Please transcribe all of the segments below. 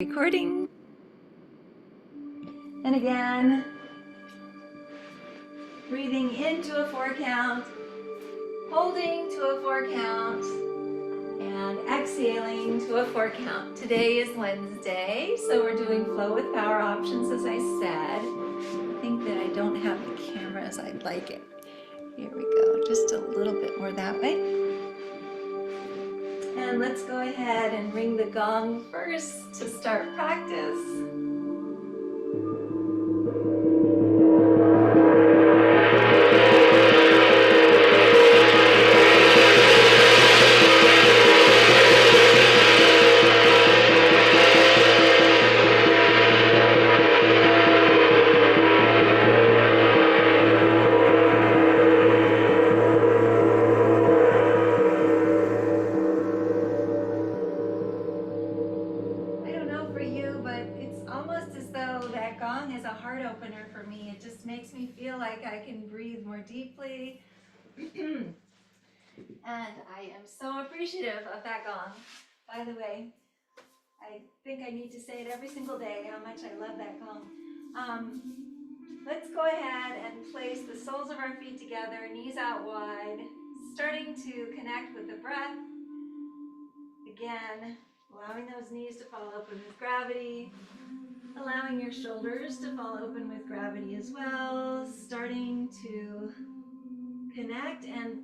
Recording. And again, breathing into a 4 count, holding to a 4 count, and exhaling to a 4 count. Today is Wednesday, so we're doing flow with power options, as I said. I think that I don't have the camera as I'd like it. Here we go, just a little bit more that way. And let's go ahead and ring the gong first to start practice. Opener for me. It just makes me feel like I can breathe more deeply. And I am so appreciative of that gong. By the way, I think I need to say it every single day how much I love that gong. Let's go ahead and place the soles of our feet together, knees out wide, starting to connect with the breath. Again, allowing those knees to fall open with gravity. Allowing your shoulders to fall open with gravity as well, starting to connect and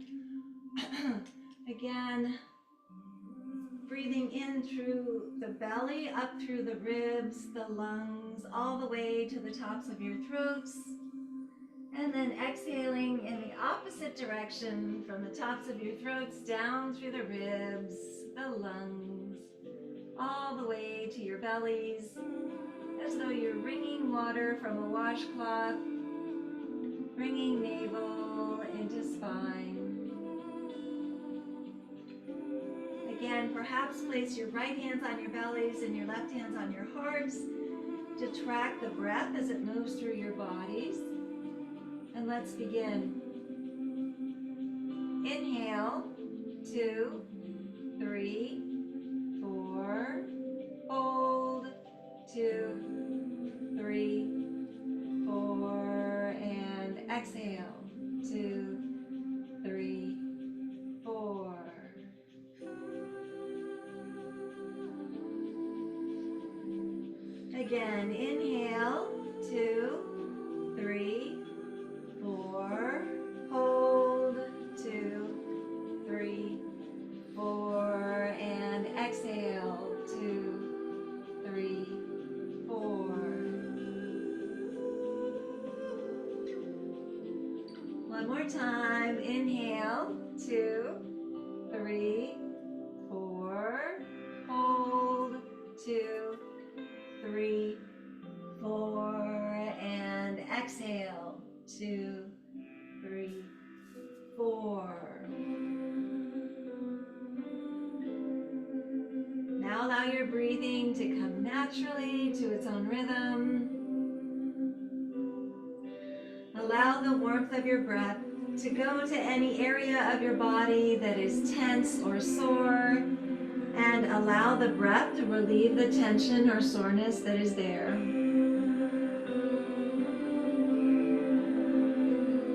again, breathing in through the belly, up through the ribs, the lungs, all the way to the tops of your throats. And then exhaling in the opposite direction from the tops of your throats down through the ribs, the lungs, all the way to your bellies. As though you're wringing water from a washcloth, bringing navel into spine. Again, perhaps place your right hands on your bellies and your left hands on your hearts to track the breath as it moves through your bodies. And let's begin. Inhale, 2, 3, 4, hold, 2, 3, 4, and exhale, 2, 3, 4. Again, inhale, 2, 3, 4, hold, 2, 3, 4, and exhale, 2, 3, 4. One more time. Inhale, 2, 3, 4. Hold, 2, 3, 4. And exhale, 2, 3, 4. Now allow your breathing to come naturally to its own rhythm. Allow the warmth of your breath to go to any area of your body that is tense or sore, and allow the breath to relieve the tension or soreness that is there.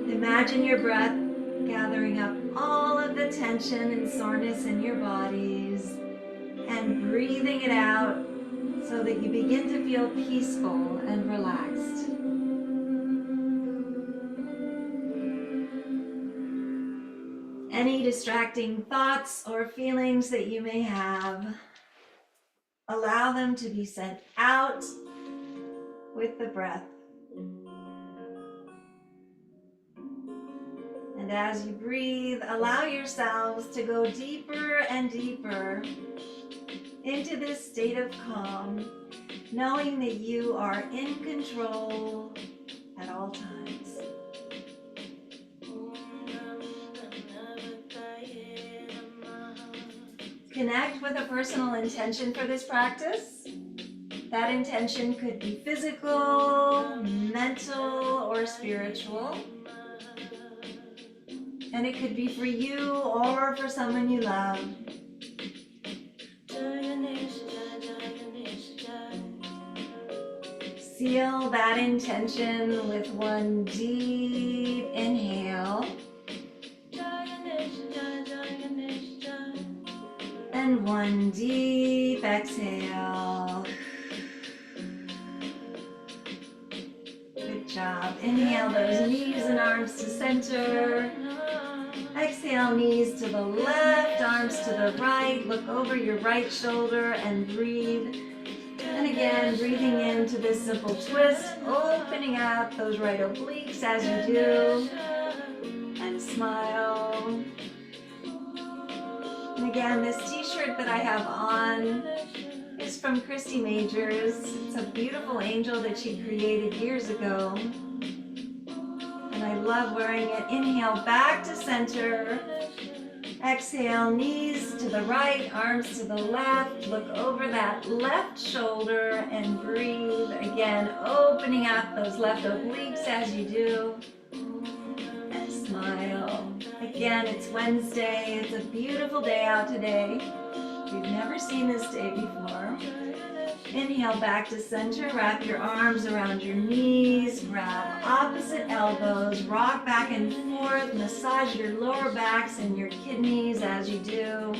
Imagine your breath gathering up all of the tension and soreness in your bodies and breathing it out so that you begin to feel peaceful and relaxed. Any distracting thoughts or feelings that you may have, allow them to be sent out with the breath. And as you breathe, allow yourselves to go deeper and deeper into this state of calm, knowing that you are in control at all times. Connect with a personal intention for this practice. That intention could be physical, mental, or spiritual. And it could be for you or for someone you love. Seal that intention with one deep inhale and one deep exhale. Good job. Inhale those knees and arms to center. Exhale, knees to the left, arms to the right. Look over your right shoulder and breathe. And again, breathing into this simple twist, opening up those right obliques as you do. And smile. And again, this t-shirt that I have on is from Christy Majors. It's a beautiful angel that she created years ago. And I love wearing it. Inhale, back to center. Exhale, knees to the right, arms to the left. Look over that left shoulder and breathe. Again, opening up those left obliques as you do. And smile. Again, it's Wednesday. It's a beautiful day out today. You've never seen this day before. Inhale back to center. Wrap your arms around your knees. Grab opposite elbows. Rock back and forth. Massage your lower backs and your kidneys as you do.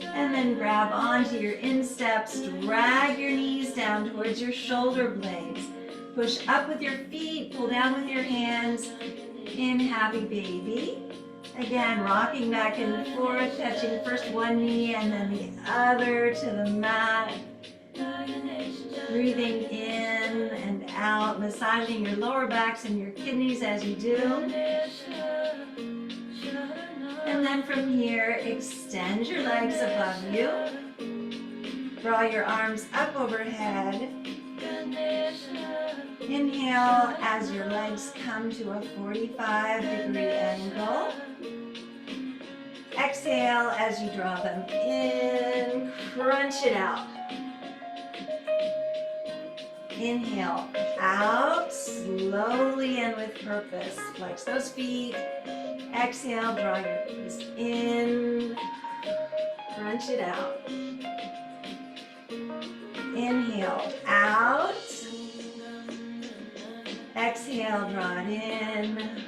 And then grab onto your insteps. Drag your knees down towards your shoulder blades. Push up with your feet. Pull down with your hands. In happy baby. Again, rocking back and forth, touching first one knee and then the other to the mat. Breathing in and out, massaging your lower backs and your kidneys as you do. And then from here, extend your legs above you. Draw your arms up overhead. Inhale as your legs come to a 45-degree angle. Exhale as you draw them in, crunch it out. Inhale out, slowly and with purpose. Flex those feet. Exhale, draw your knees in, crunch it out. Inhale out. Exhale, draw it in.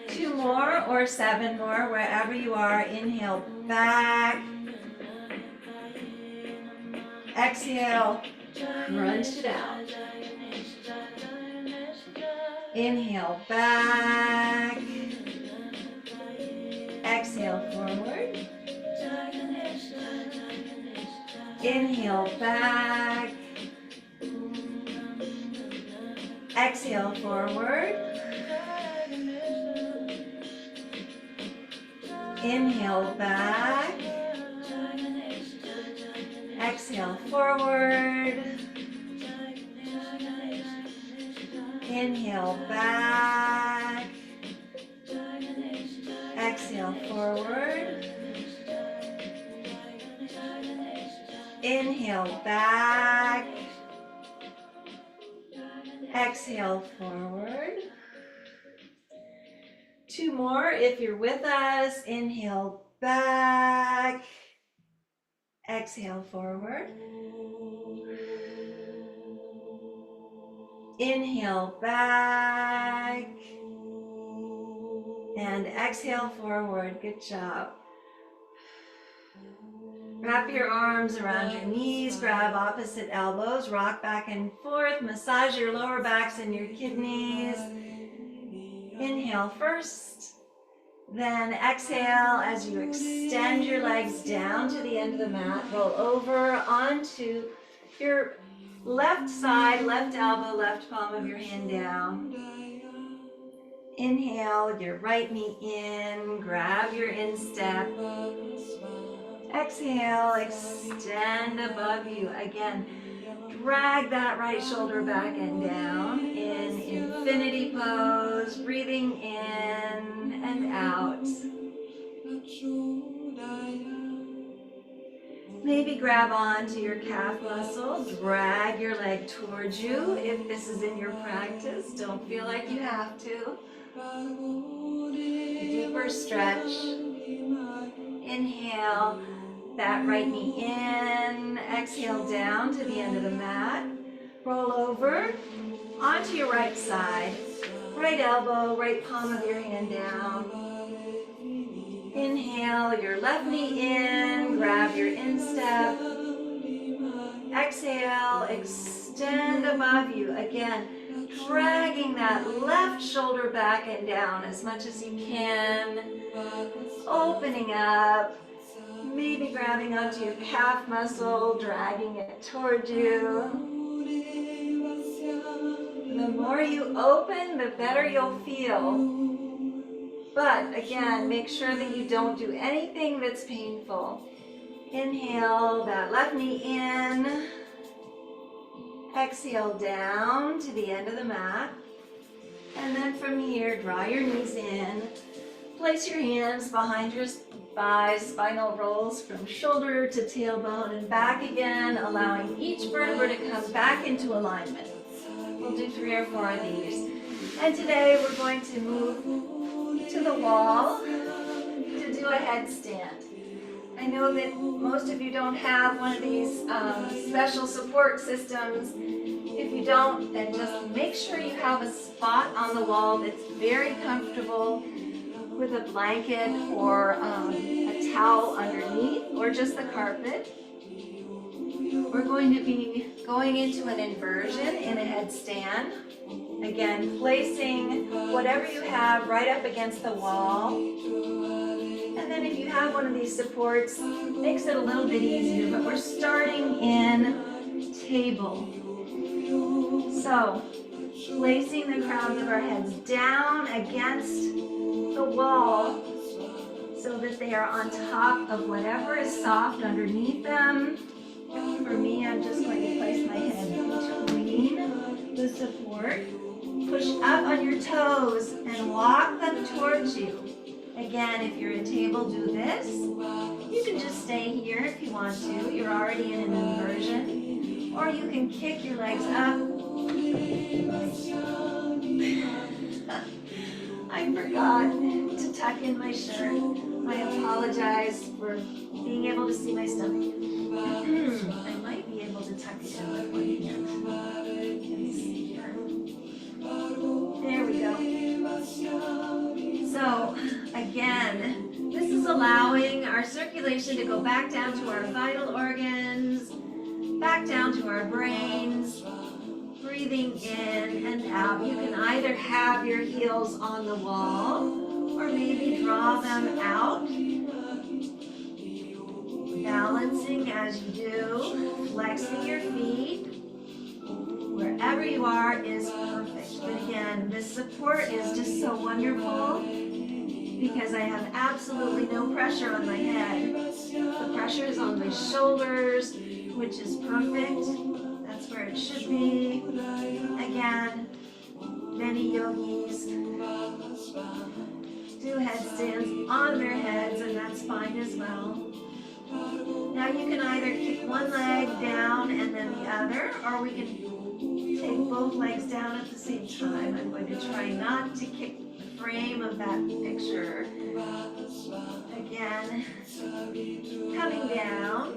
2 more or 7 more, wherever you are. Inhale back. Exhale, crunch it out. Inhale back. Exhale forward. Inhale back. Exhale forward. Inhale back. Exhale forward. Inhale back. Exhale forward. Inhale back. Exhale forward. 2 more if you're with us. Inhale back. Exhale forward. Inhale back. And exhale forward. Good job. Wrap your arms around your knees, grab opposite elbows, rock back and forth, massage your lower backs and your kidneys. Inhale first, then exhale as you extend your legs down to the end of the mat. Roll over onto your left side, left elbow, left palm of your hand down. Inhale your right knee in, grab your instep. Exhale, extend above you. Again, drag that right shoulder back and down in infinity pose, breathing in and out. Maybe grab onto your calf muscle, drag your leg towards you if this is in your practice. Don't feel like you have to. Deeper stretch. Inhale. that right knee in, exhale down to the end of the mat. Roll over onto your right side, right elbow, right palm of your hand down. Inhale your left knee in, grab your instep. Exhale, extend above you. Again, dragging that left shoulder back and down as much as you can. Opening up, maybe grabbing onto your calf muscle, dragging it toward you. The more you open, the better you'll feel. But again, make sure that you don't do anything that's painful. Inhale that left knee in. Exhale down to the end of the mat. And then from here, draw your knees in. Place your hands behind your thighs, spinal rolls from shoulder to tailbone and back again, allowing each vertebra to come back into alignment. We'll do 3 or 4 of these. And today we're going to move to the wall to do a headstand. I know that most of you don't have one of these special support systems. If you don't, then just make sure you have a spot on the wall that's very comfortable with a blanket or a towel underneath or just the carpet. We're going to be going into an inversion in a headstand. Again, placing whatever you have right up against the wall. And then if you have one of these supports, makes it a little bit easier, but we're starting in table. So, placing the crowns of our heads down against the wall so that they are on top of whatever is soft underneath them. For me, I'm just going to place my head between the support. Push up on your toes and walk them towards you. Again, if you're in table, do this. You can just stay here if you want to. You're already in an inversion. Or you can kick your legs up. I forgot to tuck in my shirt. I apologize for being able to see my stomach. I might be able to tuck it in with one hand. Let's see here. There we go. So, again, this is allowing our circulation to go back down to our vital organs, back down to our brains, breathing in and out. You can either have your heels on the wall or maybe draw them out. Balancing as you do, flexing your feet. Wherever you are is perfect. But again, this support is just so wonderful because I have absolutely no pressure on my head. The pressure is on my shoulders, which is perfect. That's where it should be. Again, many yogis do headstands on their heads, and that's fine as well. Now you can either kick one leg down and then the other, or we can take both legs down at the same time. I'm going to try not to kick the frame of that picture. Again, coming down.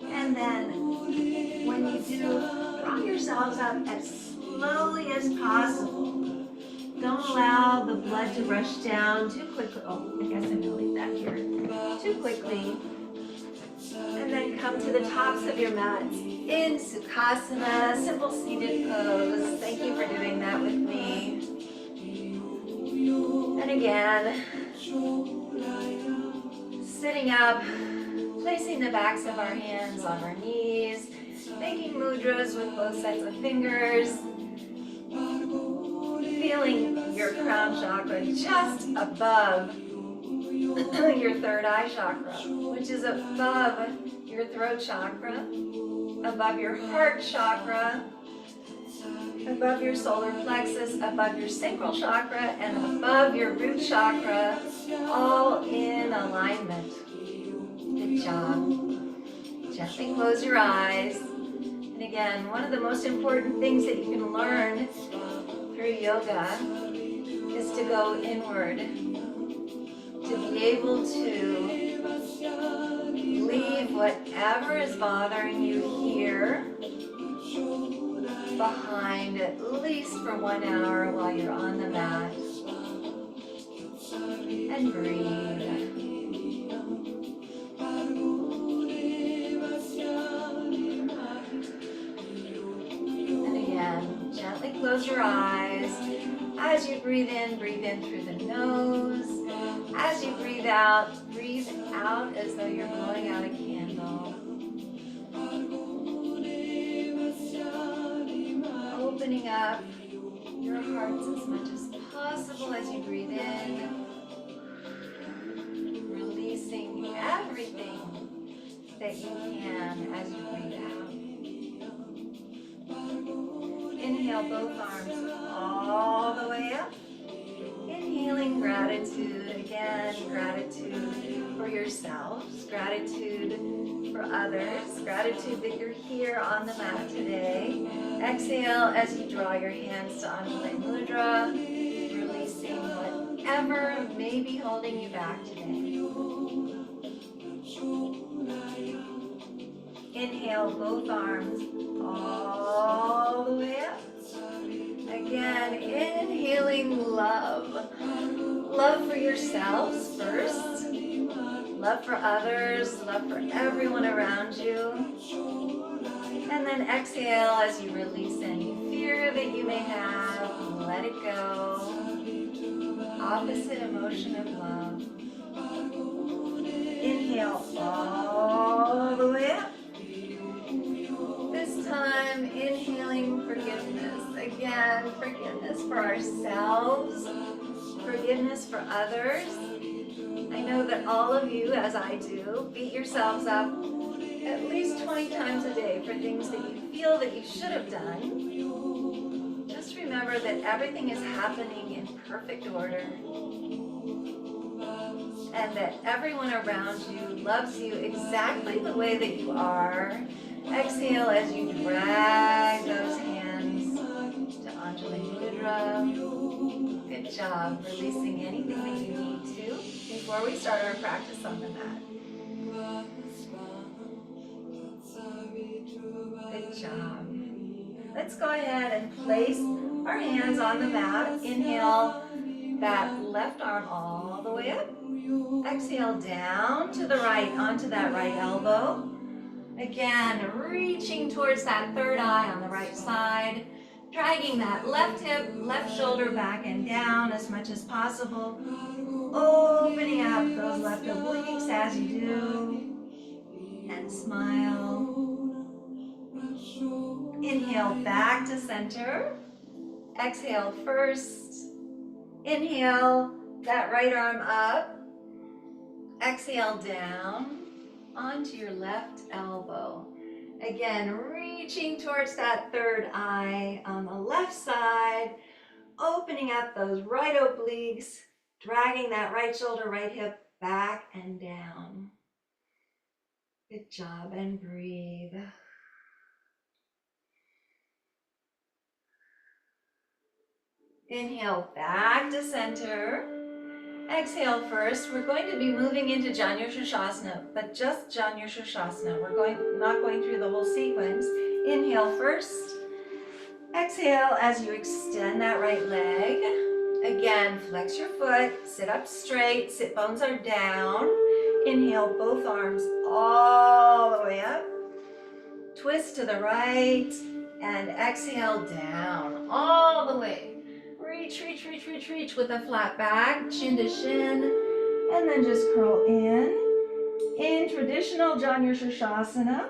And then when you do, draw yourselves up as slowly as possible. Don't allow the blood to rush down too quickly. Oh, I guess I'm going to leave that here. Too quickly. And then come to the tops of your mats in Sukhasana, simple seated pose. Thank you for doing that with me. And again, sitting up, placing the backs of our hands on our knees, making mudras with both sets of fingers, feeling your crown chakra just above your third eye chakra, which is above your throat chakra, above your heart chakra, above your solar plexus, above your sacral chakra, and above your root chakra, all in alignment. Good job. Gently close your eyes. And again, one of the most important things that you can learn through yoga is to go inward, to be able to whatever is bothering you here behind, at least for 1 hour while you're on the mat. And breathe. And again, gently close your eyes. As you breathe in through the nose. As you breathe out as though you're blowing out a candle. Opening up your hearts as much as possible as you breathe in. Releasing everything that you can as you breathe out. Inhale both arms all the way up. Inhaling gratitude, again, gratitude for yourselves, gratitude for others, gratitude that you're here on the mat today. Exhale as you draw your hands to Anjali Mudra, releasing whatever may be holding you back today. Inhale both arms all the way up. Again, inhaling love. Love for yourselves first. Love for others. Love for everyone around you. And then exhale as you release any fear that you may have. Let it go. Opposite emotion of love. Inhale all the way up. This time, inhaling forgiveness. Again, forgiveness for ourselves, forgiveness for others. I know that all of you, as I do, beat yourselves up at least 20 times a day for things that you feel that you should have done. Just remember that everything is happening in perfect order. And that everyone around you loves you exactly the way that you are. Exhale as you drag those hands to Anjali Mudra. Good job, releasing anything that you need to before we start our practice on the mat. Good job. Let's go ahead and place our hands on the mat. Inhale that left arm all the way up. Exhale down to the right, onto that right elbow. Again, reaching towards that third eye on the right side. Dragging that left hip, left shoulder back and down as much as possible. Opening up those left obliques as you do. And smile. Inhale back to center. Exhale first. Inhale that right arm up. Exhale down onto your left elbow. Again, reaching towards that third eye on the left side. Opening up those right obliques. Dragging that right shoulder, right hip back and down. Good job, and breathe. Inhale back to center. Exhale first. We're going to be moving into Janu Shasana, but just Janu Shasana. We're not going through the whole sequence. Inhale first. Exhale as you extend that right leg. Again, flex your foot, sit up straight, sit bones are down. Inhale both arms all the way up. Twist to the right and exhale down all the way. Reach, reach, reach, reach, reach with a flat back, chin to shin, and then just curl in. In traditional Janu Shasana,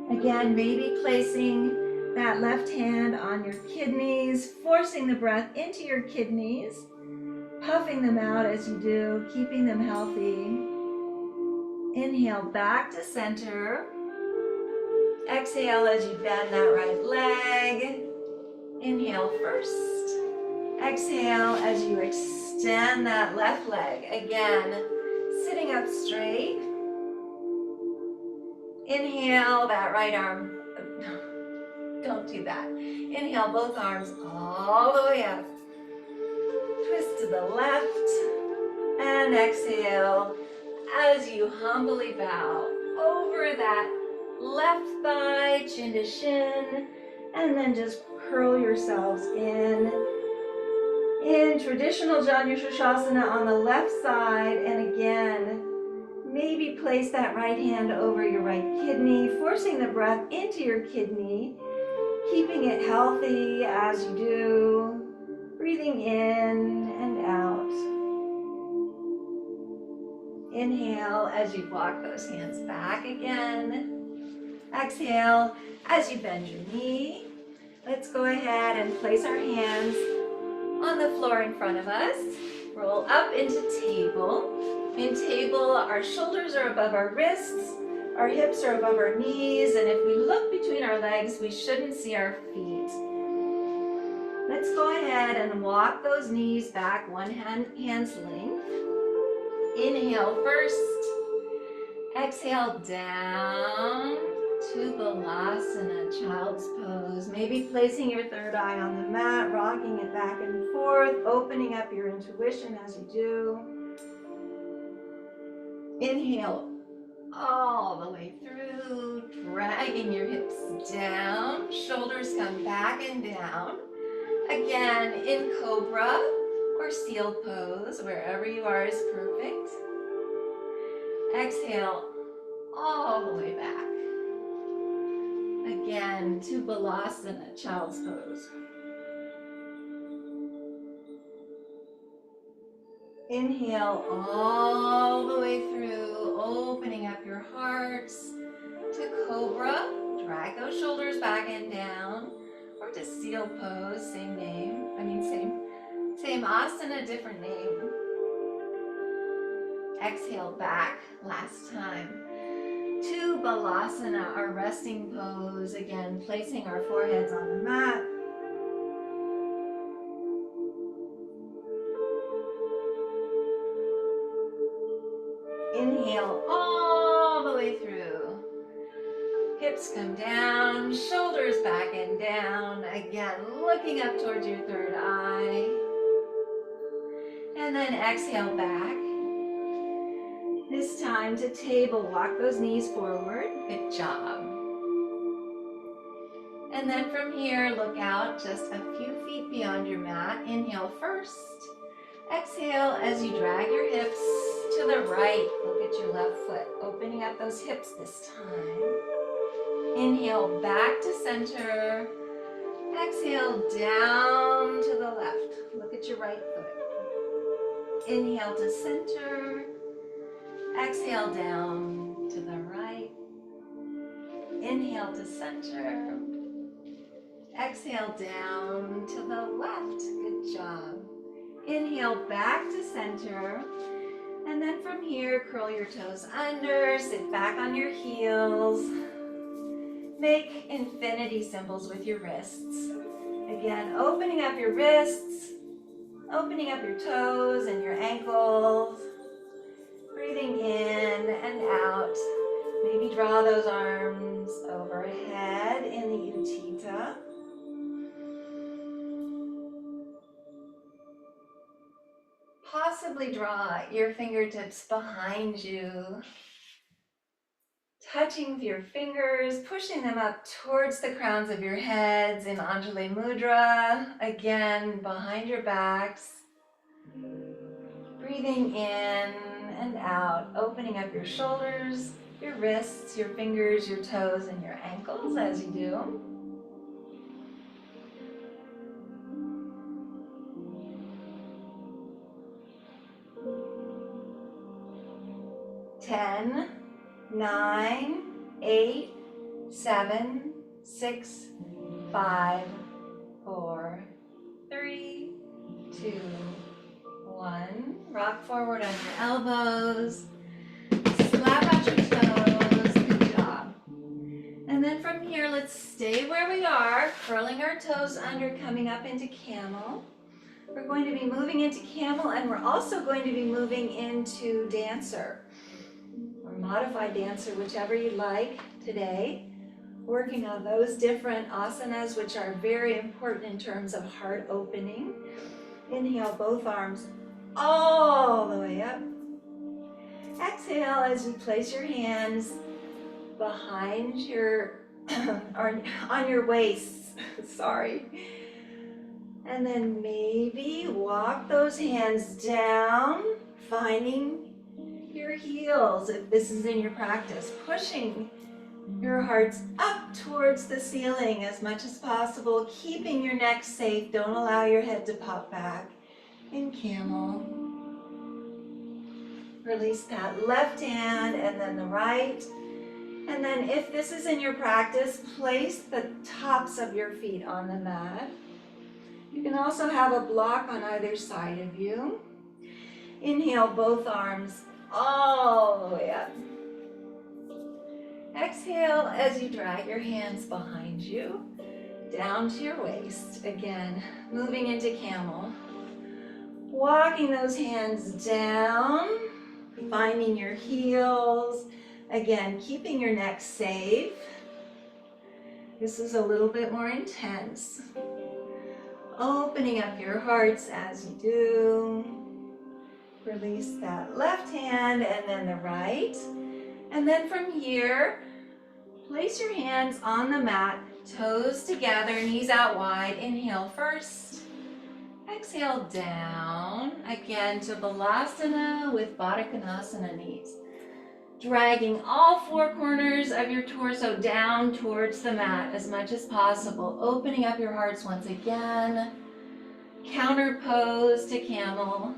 again, maybe placing that left hand on your kidneys, forcing the breath into your kidneys, puffing them out as you do, keeping them healthy. Inhale back to center. Exhale as you bend that right leg. Inhale first. Exhale as you extend that left leg. Again, sitting up straight. Inhale that right arm. Don't do that. Inhale both arms all the way up. Twist to the left. And exhale as you humbly bow over that left thigh, chin to shin, and then just curl yourselves in traditional Janu Shasana on the left side. And again, maybe place that right hand over your right kidney, forcing the breath into your kidney, keeping it healthy as you do. Breathing in and out. Inhale as you walk those hands back again. Exhale as you bend your knee. Let's go ahead and place our hands on the floor in front of us. Roll up into table. In table, our shoulders are above our wrists, our hips are above our knees, and if we look between our legs, we shouldn't see our feet. Let's go ahead and walk those knees back one hand's length. Inhale first. Exhale down to Balasana, child's pose. Maybe placing your third eye on the mat, rocking it back and forth, opening up your intuition as you do. Inhale all the way through, dragging your hips down, shoulders come back and down. Again, in Cobra or Seal pose, wherever you are is perfect. Exhale all the way back. Again, to Balasana, child's pose. Inhale all the way through, opening up your hearts to Cobra. Drag those shoulders back and down. Or to Seal pose, same name. Same asana, different name. Exhale back, last time. To Balasana, our resting pose. Again, placing our foreheads on the mat. Inhale all the way through. Hips come down, shoulders back and down. Again, looking up towards your third eye. And then exhale back. This time to table, walk those knees forward. Good job. And then from here, look out just a few feet beyond your mat. Inhale first. Exhale as you drag your hips to the right. Look at your left foot, opening up those hips this time. Inhale back to center. Exhale down to the left. Look at your right foot. Inhale to center. Exhale down to the right. Inhale to center. Exhale down to the left. Good job. Inhale back to center. And then from here, curl your toes under, sit back on your heels. Make infinity symbols with your wrists. Again, opening up your wrists, opening up your toes and your ankles. Breathing in and out. Maybe draw those arms overhead in the Utthita. Possibly draw your fingertips behind you. Touching your fingers, pushing them up towards the crowns of your heads in Anjali Mudra. Again, behind your backs. Breathing in and out, opening up your shoulders, your wrists, your fingers, your toes, and your ankles as you do. Ten, 9, 8, 7, 6, 5, 4, 3, 2, 1. Rock forward on your elbows. Slap out your toes. Good job. And then from here, let's stay where we are, curling our toes under, coming up into camel. We're going to be moving into camel, and we're also going to be moving into dancer. Modified dancer, whichever you like today. Working on those different asanas, which are very important in terms of heart opening. Inhale both arms all the way up. Exhale as you place your hands behind your, or on your waist, sorry. And then maybe walk those hands down, finding your heels if this is in your practice, pushing your hearts up towards the ceiling as much as possible, keeping your neck safe. Don't allow your head to pop back. In camel. Release that left hand and then the right. And then if this is in your practice, place the tops of your feet on the mat. You can also have a block on either side of you. Inhale, both arms all the way up. Exhale as you drag your hands behind you, down to your waist. Again, moving into camel. Walking those hands down, finding your heels. Again, keeping your neck safe. This is a little bit more intense. Opening up your hearts as you do. Release that left hand and then the right. And then from here, place your hands on the mat, toes together, knees out wide. Inhale first. Exhale down, again to Balasana with Baddha Konasana knees. Dragging all four corners of your torso down towards the mat as much as possible. Opening up your hearts once again. Counter pose to camel.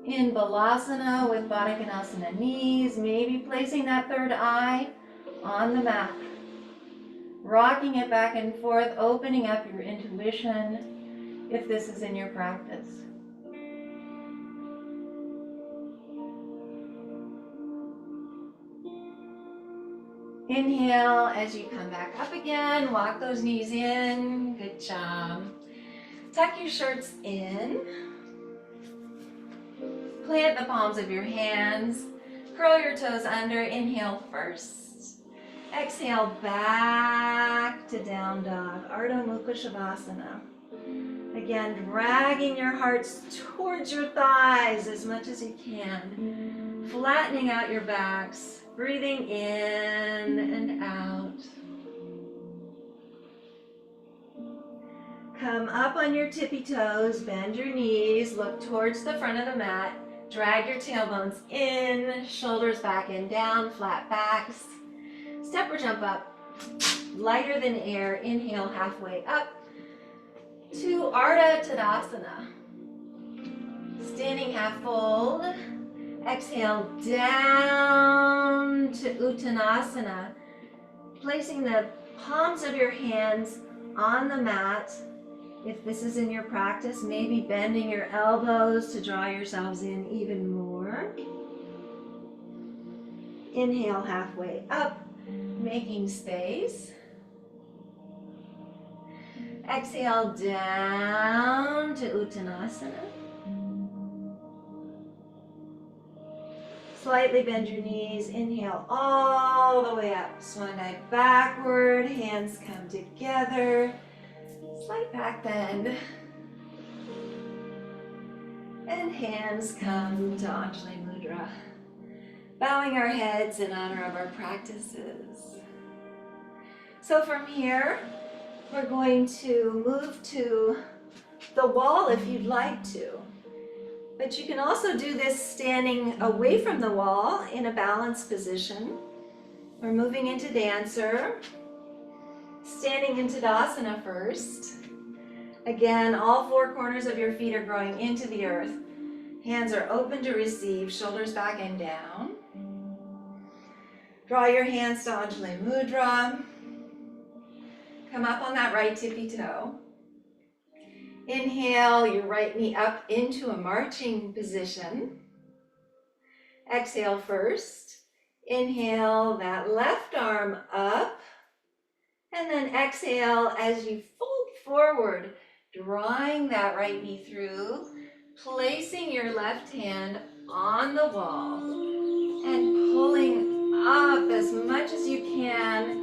In Balasana with Baddha Konasana knees, maybe placing that third eye on the mat. Rocking it back and forth, opening up your intuition if this is in your practice. Inhale as you come back up again, walk those knees in, good job. Tuck your shirts in. Plant the palms of your hands, curl your toes under, inhale first. Exhale back to down dog, Ardha Mukha Shavasana. Again, dragging your hearts towards your thighs as much as you can. Flattening out your backs, breathing in and out. Come up on your tippy toes, bend your knees, look towards the front of the mat. Drag your tailbones in, shoulders back and down, flat backs. Step or jump up, lighter than air. Inhale halfway up to Ardha Tadasana. Standing half fold. Exhale down to Uttanasana. Placing the palms of your hands on the mat. If this is in your practice, maybe bending your elbows to draw yourselves in even more. Inhale halfway up, making space. Exhale down to Uttanasana. Slightly bend your knees. Inhale all the way up. Swan dive backward, hands come together. Slight back bend. And hands come to Anjali Mudra. Bowing our heads in honor of our practices. So from here, we're going to move to the wall if you'd like to. But you can also do this standing away from the wall in a balanced position. We're moving into Dancer. Standing in Tadasana first. Again, all four corners of your feet are growing into the earth. Hands are open to receive, shoulders back and down. Draw your hands to Anjali Mudra. Come up on that right tippy toe. Inhale your right knee up into a marching position. Exhale first. Inhale that left arm up. And then exhale as you fold forward, drawing that right knee through, placing your left hand on the wall and pulling up as much as you can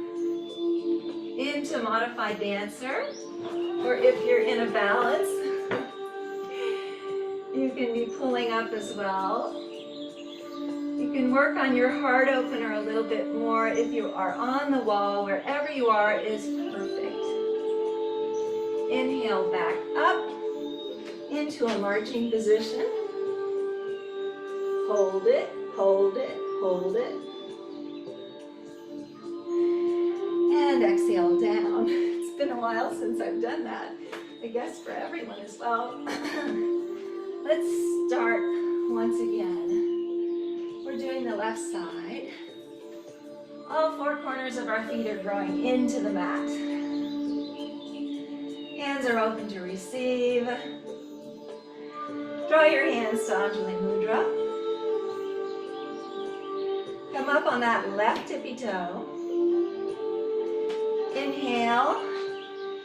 into Modified Dancer. Or if you're in a balance, you can be pulling up as well. You can work on your heart opener a little bit more if you are on the wall. Wherever you are is perfect. Inhale back up into a marching position. Hold it, hold it, hold it. And exhale down. It's been a while since I've done that. I guess for everyone as well. Let's start once again. We're doing the left side. All four corners of our feet are growing into the mat. Hands are open to receive. Draw your hands to Anjali Mudra. Come up on that left tippy toe. Inhale,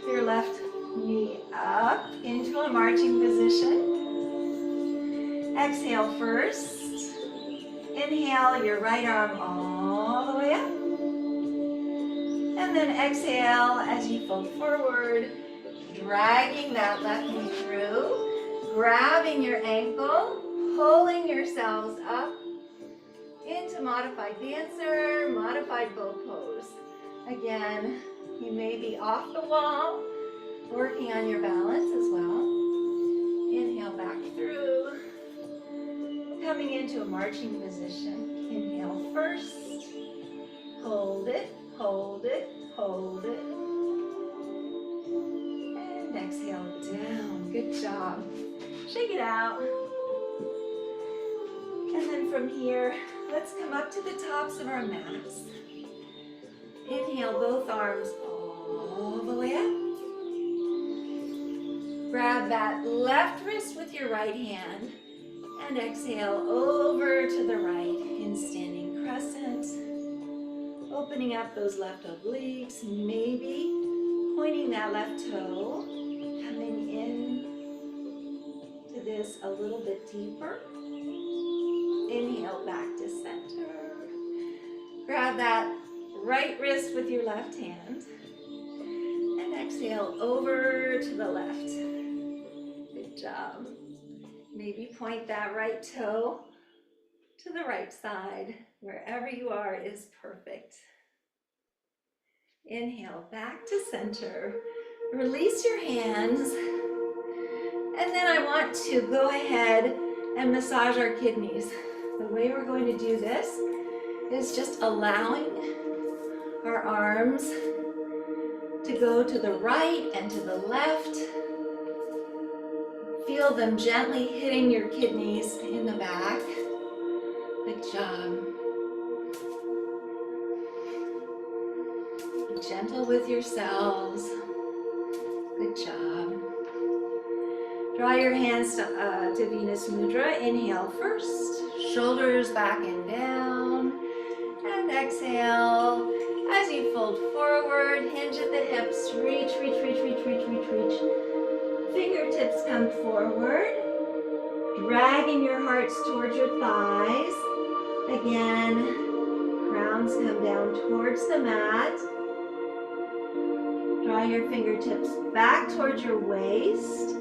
your left knee up into a marching position. Exhale first. Inhale your right arm all the way up. And then exhale as you fold forward, dragging that left knee through, grabbing your ankle, pulling yourselves up into modified dancer, modified bow pose. Again, you may be off the wall, working on your balance as well. Inhale back through, coming into a marching position. Inhale first, hold it, hold it, hold it. And exhale down, good job. Shake it out. And then from here, let's come up to the tops of our mats. Inhale both arms all the way up. Grab that left wrist with your right hand and exhale over to the right in standing crescent. Opening up those left obliques, maybe pointing that left toe, coming in to this a little bit deeper. Inhale back to center. Grab that right wrist with your left hand and exhale over to the left. Good job. Maybe point that right toe to the right side. Wherever you are is perfect. Inhale back to center. Release your hands. And then I want to go ahead and massage our kidneys. The way we're going to do this is just allowing our arms to go to the right and to the left. Feel them gently hitting your kidneys in the back. Good job. Be gentle with yourselves. Good job. Draw your hands to Venus Mudra. Inhale first, shoulders back and down. And exhale. As you fold forward, hinge at the hips, reach, reach, reach, reach, reach, reach, reach. Fingertips come forward, dragging your hearts towards your thighs. Again, crowns come down towards the mat. Draw your fingertips back towards your waist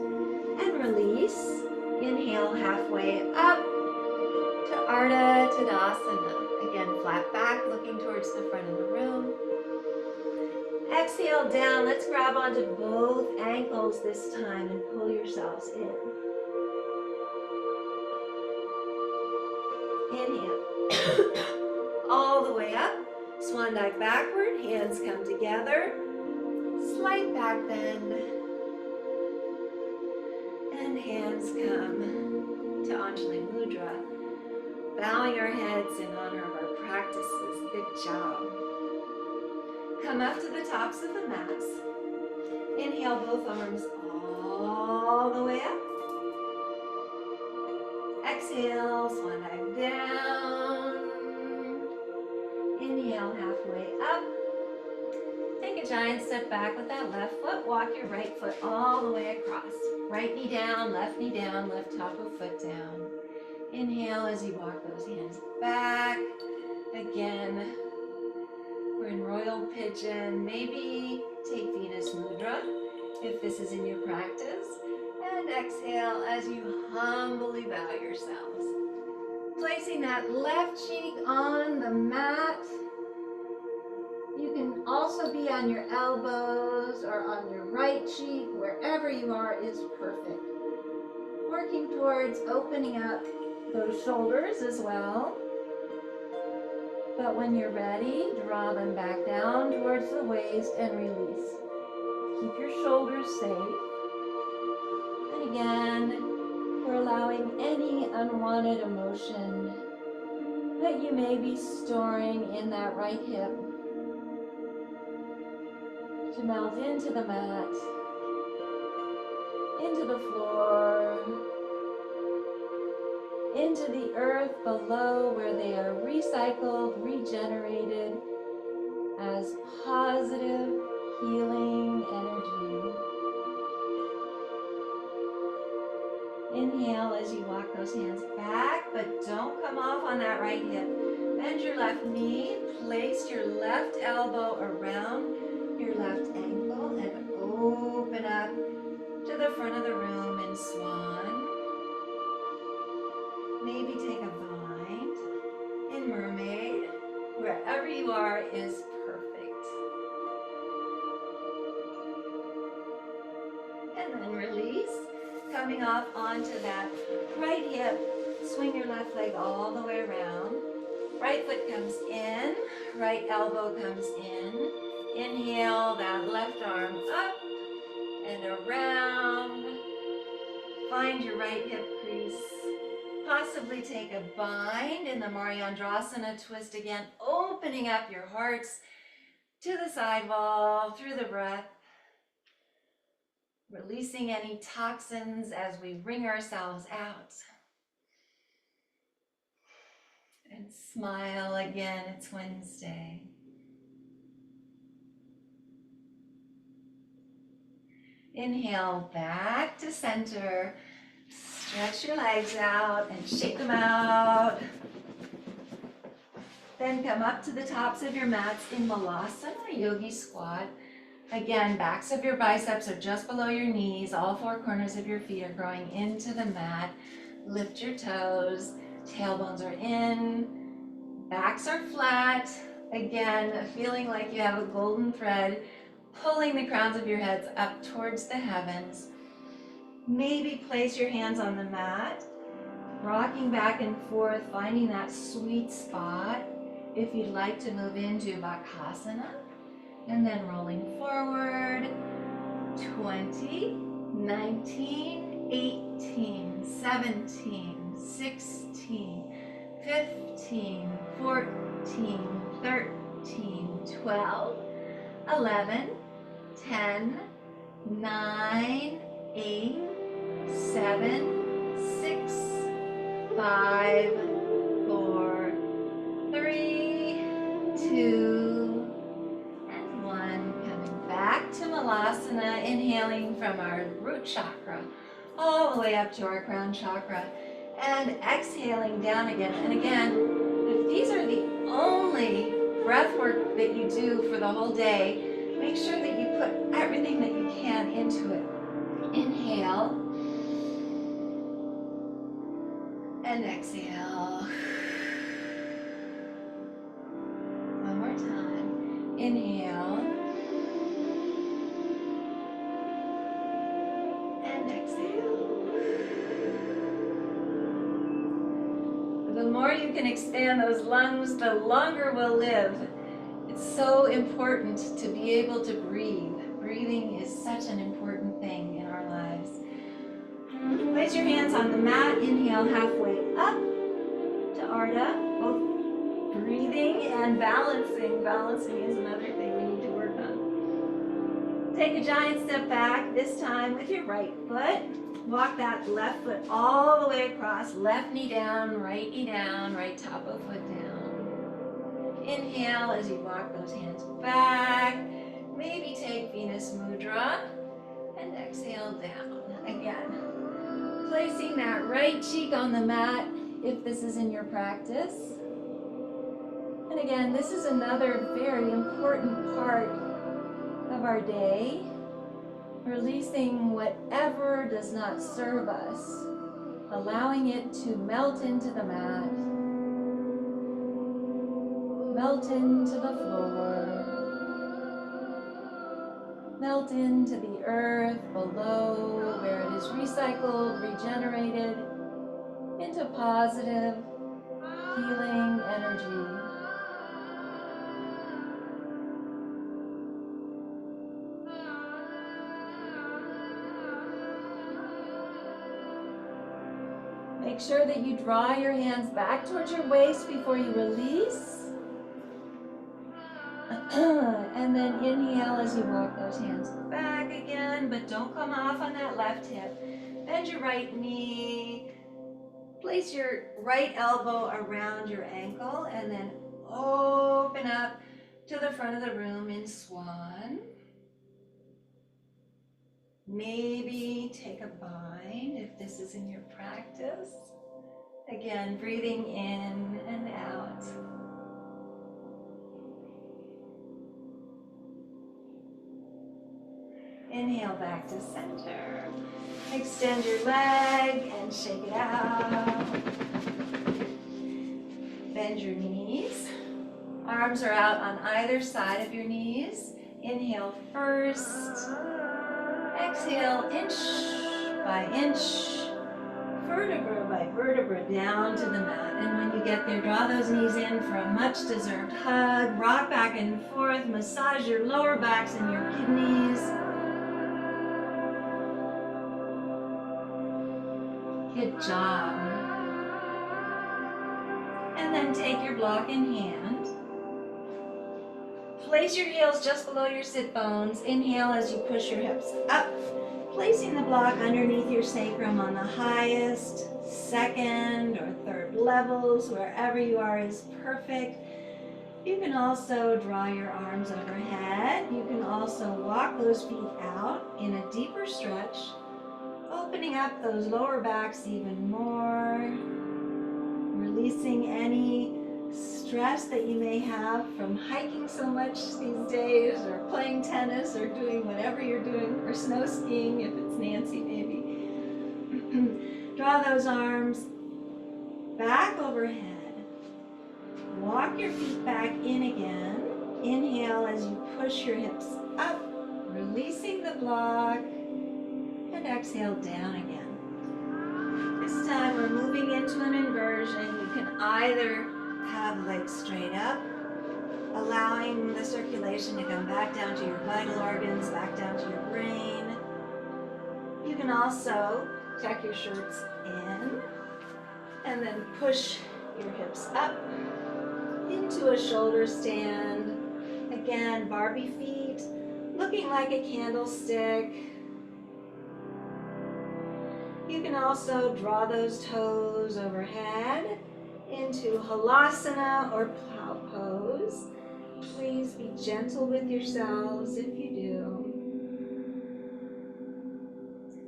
and release. Inhale halfway up to Ardha Tadasana. Again, flat back, looking towards the front of the room. Exhale down. Let's grab onto both ankles this time and pull yourselves in. Inhale. All the way up. Swan dive backward. Hands come together. Slight back bend. And hands come to Anjali Mudra. Bowing our heads in honor of our practices. Good job. Come up to the tops of the mats. Inhale both arms all the way up. Exhale, swan dive down. Inhale halfway up. Take a giant step back with that left foot. Walk your right foot all the way across. Right knee down, left top of foot down. Inhale as you walk those hands back. Again, we're in Royal Pigeon. Maybe take Venus Mudra if this is in your practice. And exhale as you humbly bow yourselves. Placing that left cheek on the mat. You can also be on your elbows or on your right cheek. Wherever you are is perfect. Working towards opening up those shoulders as well. But when you're ready, draw them back down towards the waist and release. Keep your shoulders safe. And again, we're allowing any unwanted emotion that you may be storing in that right hip to melt into the mat, into the floor, into the earth below, where they are recycled, regenerated as positive healing energy. Inhale as you walk those hands back, but don't come off on that right hip. Bend your left knee, place your left elbow around your left ankle, and open up to the front of the room in swan. Maybe take a bind in mermaid. Wherever you are is perfect. And then release. Coming off onto that right hip, swing your left leg all the way around. Right foot comes in, right elbow comes in. Inhale that left arm up and around. Find your right hip crease. Possibly take a bind in the Mariandrasana twist again, opening up your hearts to the side wall through the breath. Releasing any toxins as we wring ourselves out. And smile again, it's Wednesday. Inhale back to center. Stretch your legs out and shake them out. Then come up to the tops of your mats in Malasana, Yogi Squat. Again, backs of your biceps are just below your knees. All four corners of your feet are growing into the mat. Lift your toes. Tailbones are in. Backs are flat. Again, feeling like you have a golden thread, pulling the crowns of your heads up towards the heavens. Maybe place your hands on the mat, rocking back and forth, finding that sweet spot. If you'd like to move into Bakasana, and then rolling forward, 20, 19, 18, 17, 16, 15, 14, 13, 12, 11, 10, 9, 8, 7, 6, 5, 4, 3, 2, and 1. Coming back to Malasana, inhaling from our root chakra all the way up to our crown chakra, and exhaling down again. And again, if these are the only breath work that you do for the whole day, make sure that you put everything that you can into it. Inhale and exhale. One more time. Inhale and exhale. The more you can expand those lungs, the longer we'll live. It's so important to be able to breathe. Breathing is such an important thing in our lives. Place your hands on the mat. Inhale halfway up to Ardha. Both breathing and balancing. Balancing is another thing we need to work on. Take a giant step back, this time with your right foot. Walk that left foot all the way across. Left knee down, right top of foot down. Inhale as you walk those hands back. Maybe take Venus Mudra and exhale down. Again, placing that right cheek on the mat if this is in your practice. And again, this is another very important part of our day. Releasing whatever does not serve us. allowing it to melt into the mat, melt into the floor, melt into the earth below where it is recycled, regenerated into positive, healing energy. Make sure that you draw your hands back towards your waist before you release. And then inhale as you walk those hands back again, but don't come off on that left hip. Bend your right knee. Place your right elbow around your ankle and then open up to the front of the room in swan. Maybe take a bind if this is in your practice. Again, breathing in and out. Inhale back to center. Extend your leg and shake it out. Bend your knees. Arms are out on either side of your knees. Inhale first. Exhale inch by inch, vertebra by vertebra down to the mat. And when you get there, draw those knees in for a much deserved hug. Rock back and forth. Massage your lower backs and your kidneys. Good job. And then take your block in hand. Place your heels just below your sit bones. Inhale as you push your hips up, placing the block underneath your sacrum on the highest, second, or third levels. Wherever you are is perfect. You can also draw your arms overhead. You can also walk those feet out in a deeper stretch, opening up those lower backs even more, releasing any stress that you may have from hiking so much these days, or playing tennis, or doing whatever you're doing, or snow skiing if it's Nancy maybe. Draw those arms back overhead. Walk your feet back in again. Inhale as you push your hips up, releasing the block, and exhale down again. This time we're moving into an inversion. You can either have legs straight up, allowing the circulation to come back down to your vital organs, back down to your brain. You can also tuck your shirts in and then push your hips up into a shoulder stand. Again, Barbie feet, looking like a candlestick. You can also draw those toes overhead into Halasana or plow pose. Please be gentle with yourselves if you do.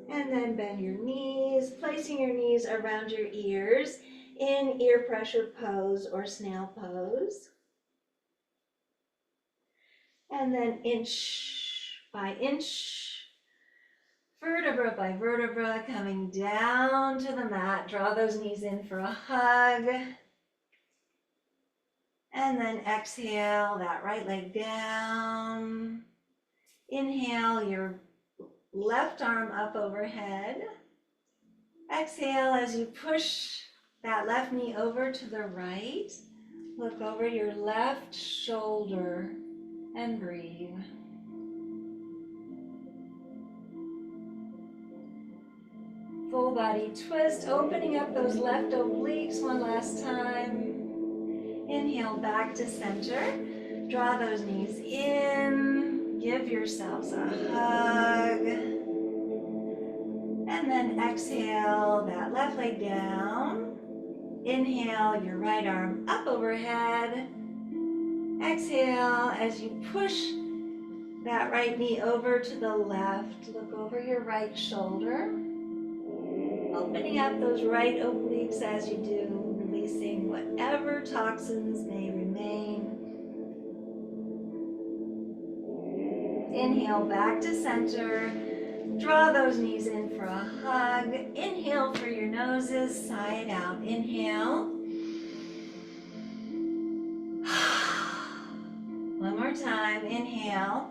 And then bend your knees, placing your knees around your ears in ear pressure pose or snail pose. And then inch by inch, vertebra by vertebra, coming down to the mat. Draw those knees in for a hug. And then exhale that right leg down. Inhale your left arm up overhead. Exhale as you push that left knee over to the right. Look over your left shoulder and breathe. Full body twist, opening up those left obliques one last time. Inhale back to center. Draw those knees in. Give yourselves a hug. And then exhale that left leg down. Inhale your right arm up overhead. Exhale as you push that right knee over to the left. Look over your right shoulder. Opening up those right obliques as you do, releasing whatever toxins may remain. Inhale back to center. Draw those knees in for a hug. Inhale through your noses, sigh it out. Inhale. One more time. Inhale.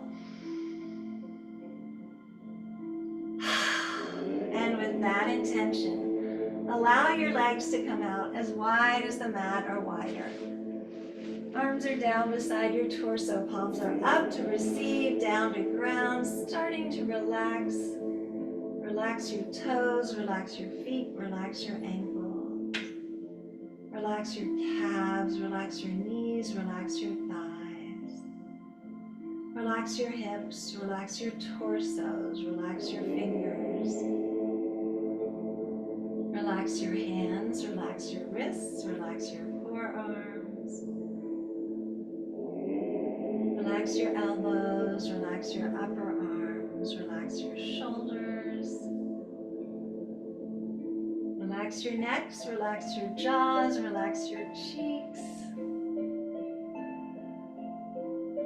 And with that intention, allow your legs to come out as wide as the mat or wider. Arms are down beside your torso, palms are up to receive, down to ground, starting to relax. Relax your toes, relax your feet, relax your ankles. Relax your calves, relax your knees, relax your thighs. Relax your hips, relax your torsos, relax your fingers. Relax your hands, relax your wrists, relax your forearms. Relax your elbows, relax your upper arms, relax your shoulders. Relax your necks, relax your jaws, relax your cheeks.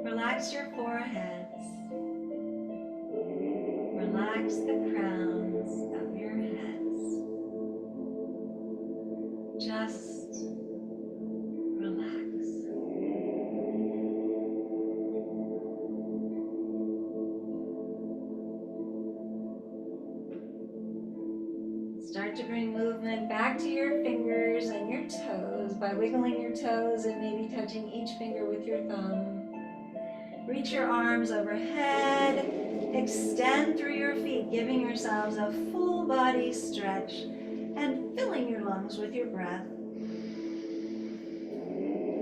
Relax your foreheads. Relax the crowns of your heads. Just relax. Start to bring movement back to your fingers and your toes by wiggling your toes and maybe touching each finger with your thumb. Reach your arms overhead, extend through your feet, giving yourselves a full body stretch and filling your lungs with your breath.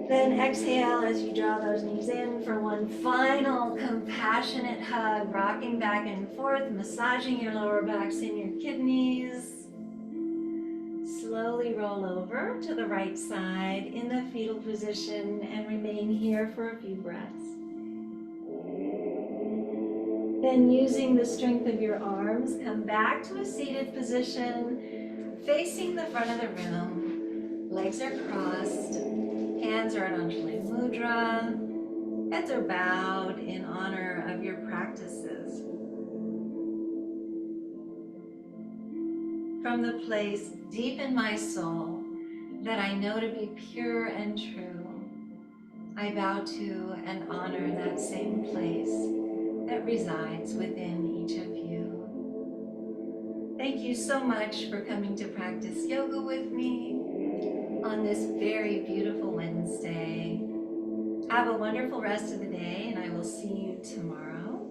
Then exhale as you draw those knees in for one final compassionate hug, rocking back and forth, massaging your lower backs and your kidneys. Slowly roll over to the right side in the fetal position and remain here for a few breaths. Then using the strength of your arms, come back to a seated position, facing the front of the room. Legs are crossed, hands are at Anjali Mudra, heads are bowed in honor of your practices. From the place deep in my soul that I know to be pure and true, I bow to and honor that same place that resides within each of you. Thank you so much for coming to practice yoga with me on this very beautiful Wednesday. Have a wonderful rest of the day, and I will see you tomorrow.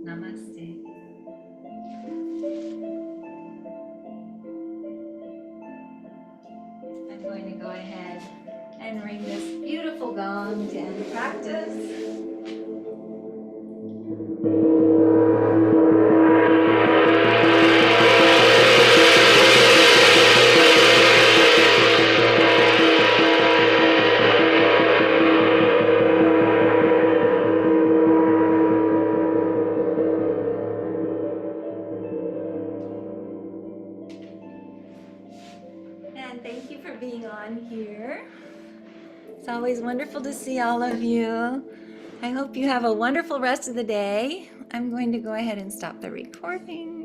Namaste. I'm going to go ahead and ring this beautiful gong to end practice. And thank you for being on here. It's always wonderful to see all of you. I hope you have a wonderful rest of the day. I'm going to go ahead and stop the recording.